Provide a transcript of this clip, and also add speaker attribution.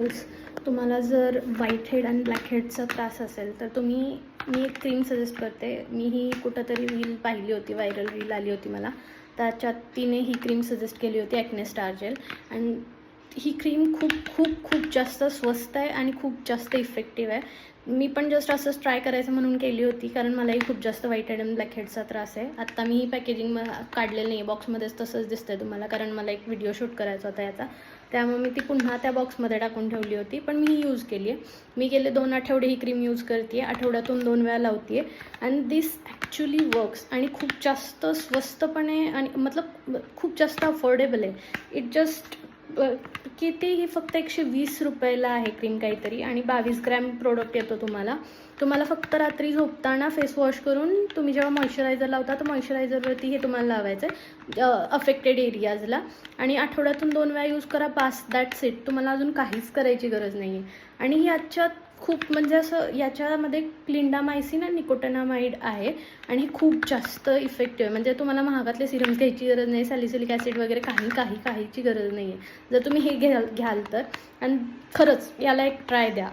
Speaker 1: तुम्हाला जर white head आणि ब्लॅक हेडचा त्रास असेल तर मी एक क्रीम सजेस्ट करते. मी ही कुठंतरी रील पाहिली होती, व्हायरल रील आली होती मला, त्याच्यात तिने ही क्रीम सजेस्ट केली होती, ॲक्ने स्टार जेल. आणि ही क्रीम खूप खूप खूप जास्त स्वस्त आहे आणि खूप जास्त इफेक्टिव्ह आहे. मी पण जस्ट असंच ट्राय करायचं म्हणून केली होती, कारण मलाही खूप जास्त व्हाईट हेड आणि ब्लॅक हेडचा त्रास आहे. आत्ता मी ही पॅकेजिंग काढलेलं नाही आहे, बॉक्समध्येच तसंच दिसतं आहे तुम्हाला, कारण मला एक व्हिडिओ शूट करायचा होता याचा, त्यामुळे मी ती पुन्हा त्या बॉक्समध्ये टाकून ठेवली होती. पण मी ही यूज केली आहे. मी गेले 2 आठवडे ही क्रीम यूज करते आहे, आठवड्यातून 2 वेळा लावते आहे. अँड दिस ॲक्च्युली वर्क्स आणि खूप जास्त स्वस्तपणे आणि मतलब खूप जास्त अफोर्डेबल आहे. इट जस्ट किती ही फक्त 120 रुपयाला आहे क्रीम काहीतरी, आणि 22 ग्रॅम प्रोडक्ट येतो तुम्हाला फक्त रात्री झोपताना फेस वॉश करून तुम्ही जेव्हा मॉइश्चरायझर लावता तर मॉइश्चरायझरवरती हे तुम्हाला लावायचं आहे अफेक्टेड एरियाजला, आणि आठवड्यातून 2 वेळा यूज करा, बास, दॅट्स इट. तुम्हाला अजून काहीच करायची गरज नाही आहे. आणि ही याच्यात खूप म्हणजे असं याच्यामध्ये क्लिंडामायसिन आणि निकोटिनामाइड आहे आणि खूप जास्त इफेक्टिव्ह आहे. म्हणजे तुम्हाला महागातले सिरम्स घ्यायची गरज नाही, सॅलिसिलिक ॲसिड वगैरे काहीची गरज नाही आहे जर तुम्ही हे घ्याल तर. आणि खरंच याला एक ट्राय द्या.